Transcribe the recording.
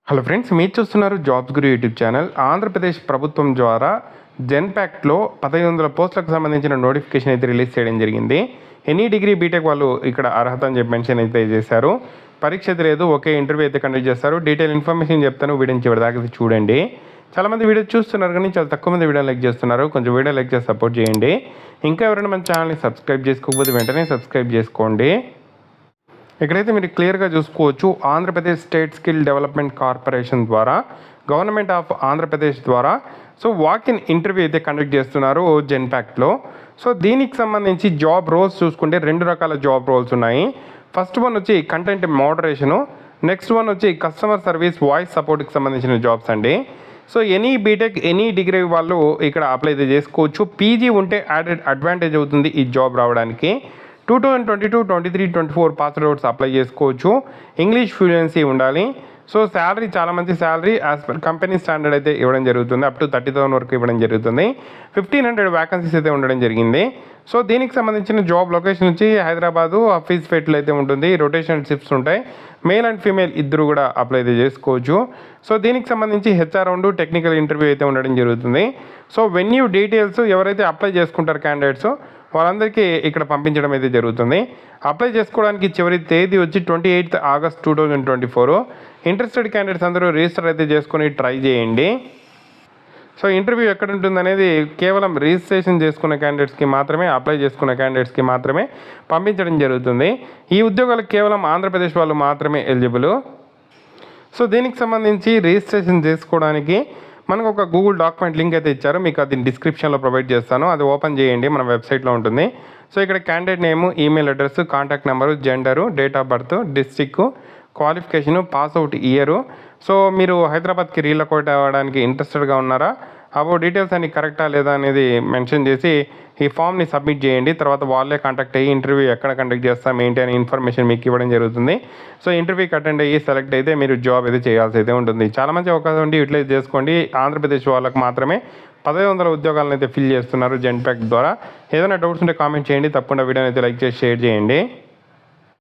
Hello friends, మీరు చూస్తున్నారు jobs గురు YouTube channel. Andhra Pradesh ప్రభుత్వం ద్వారా జెన్పాక్ట్లో 1500 పోస్టులకు సంబంధించిన నోటిఫికేషన్ అయితే రిలీజ్ చేయడం జరిగింది. ఎనీ డిగ్రీ బీటెక్ వాళ్ళు ఇక్కడ అర్హత అని చెప్పి మెన్షన్ అయితే చేశారు. పరీక్ష అయితే లేదు, ఒకే ఇంటర్వ్యూ అయితే కండక్ట్ చేస్తారు. డీటెయిల్ ఇన్ఫర్మేషన్ చెప్తాను, వీడియో చివరిదాకా చూడండి. చాలామంది వీడియో చూస్తున్నారు కానీ చాలా తక్కువ మంది వీడియో లైక్ చేస్తున్నారు. కొంచెం వీడియో లైక్ చేసి సపోర్ట్ చేయండి. ఇంకా ఎవరైనా మన ఛానల్ని సబ్స్క్రైబ్ చేసుకోకపోతే వెంటనే సబ్స్క్రైబ్ చేసుకోండి. ఇక్కడైతే మీరు క్లియర్గా చూసుకోవచ్చు, Andhra Pradesh state skill development corporation ద్వారా గవర్నమెంట్ ఆఫ్ ఆంధ్రప్రదేశ్ ద్వారా వాక్-ఇన్ ఇంటర్వ్యూ అయితే కండక్ట్ చేస్తున్నారు జెన్పాక్ట్లో. దీనికి సంబంధించి జాబ్ రోల్స్ చూసుకుంటే 2 రకాల జాబ్ రోల్స్ ఉన్నాయి. ఫస్ట్ వన్ వచ్చి కంటెంట్ మోడరేషను, నెక్స్ట్ వన్ వచ్చి కస్టమర్ సర్వీస్ వాయిస్ సపోర్ట్కి సంబంధించిన జాబ్స్ అండి. ఎనీ బీటెక్ ఎనీ డిగ్రీ వాళ్ళు ఇక్కడ అప్లై అయితే చేసుకోవచ్చు. పీజీ ఉంటే యాడెడ్ అడ్వాంటేజ్ అవుతుంది ఈ జాబ్ రావడానికి. 2022, 23, 24 పాస్ అవుట్స్ అప్లై చేసుకోవచ్చు. ఇంగ్లీష్ ఫ్లూయెన్సీ ఉండాలి. శాలరీ చాలా మంచి salary as per company standard అయితే ఇవ్వడం జరుగుతుంది. అప్ టు 30,000 వరకు ఇవ్వడం జరుగుతుంది. 1500 వ్యాకెన్సీస్ అయితే ఉండడం జరిగింది. దీనికి సంబంధించిన జాబ్ లొకేషన్ వచ్చి హైదరాబాదు ఫేట్లో అయితే ఉంటుంది. రొటేషన్ షిఫ్ట్స్ ఉంటాయి. మేల్ అండ్ ఫీమేల్ ఇద్దరు కూడా అప్లై అయితే చేసుకోవచ్చు. దీనికి సంబంధించి హెచ్ఆర్ రౌండ్ టెక్నికల్ ఇంటర్వ్యూ అయితే ఉండడం జరుగుతుంది. వెన్యూ డీటెయిల్స్ ఎవరైతే అప్లై చేసుకుంటారు క్యాండిడేట్స్ వాళ్ళందరికీ ఇక్కడ పంపించడం అయితే జరుగుతుంది. అప్లై చేసుకోవడానికి చివరి తేదీ వచ్చి 28 ఆగస్ట్ 2024. ఇంట్రెస్టెడ్ క్యాండిడేట్స్ అందరూ రిజిస్టర్ అయితే చేసుకొని ట్రై చేయండి. ఇంటర్వ్యూ ఎక్కడ ఉంటుంది అనేది కేవలం రిజిస్ట్రేషన్ చేసుకున్న క్యాండిడేట్స్కి మాత్రమే, అప్లై చేసుకున్న క్యాండిడేట్స్కి మాత్రమే పంపించడం జరుగుతుంది. ఈ ఉద్యోగాలకు కేవలం ఆంధ్రప్రదేశ్ వాళ్ళు మాత్రమే ఎలిజిబుల్. దీనికి సంబంధించి రిజిస్ట్రేషన్ చేసుకోవడానికి మనకు ఒక గూగుల్ డాక్యుమెంట్ లింక్ అయితే ఇచ్చారు. మీకు అది డిస్క్రిప్షన్లో ప్రొవైడ్ చేస్తాను. అది ఓపెన్ చేయండి, మన వెబ్సైట్లో ఉంటుంది. ఇక్కడ candidate name, email address, contact number, gender, date of birth, district, qualification, pass out year. మీరు హైదరాబాద్కి రీలొకేట్ అవ్వడానికి ఇంట్రెస్టెడ్గా ఉన్నారా, అబౌ డీటెయిల్స్ అన్ని కరెక్టా లేదా అనేది మెన్షన్ చేసి ఈ ఫామ్ని సబ్మిట్ చేయండి. తర్వాత వాళ్ళే కాంటాక్ట్ అయ్యి ఇంటర్వ్యూ ఎక్కడ కండక్ట్ చేస్తాం ఏంటి అనే ఇన్ఫర్మేషన్ మీకు ఇవ్వడం జరుగుతుంది. ఇంటర్వ్యూకి అటెండ్ అయ్యి సెలెక్ట్ అయితే మీరు జాబ్ అయితే చేయాల్సి అయితే ఉంటుంది. చాలా మంచి అవకాశం ఉండి యూటిలైజ్ చేసుకోండి. ఆంధ్రప్రదేశ్ వాళ్ళకి మాత్రమే 1500 ఉద్యోగాలను అయితే ఫిల్ చేస్తున్నారు జెన్పాక్ ద్వారా. ఏదైనా డౌట్స్ ఉంటే కామెంట్ చేయండి. తప్పకుండా వీడియోని అయితే లైక్ చేసి షేర్ చేయండి.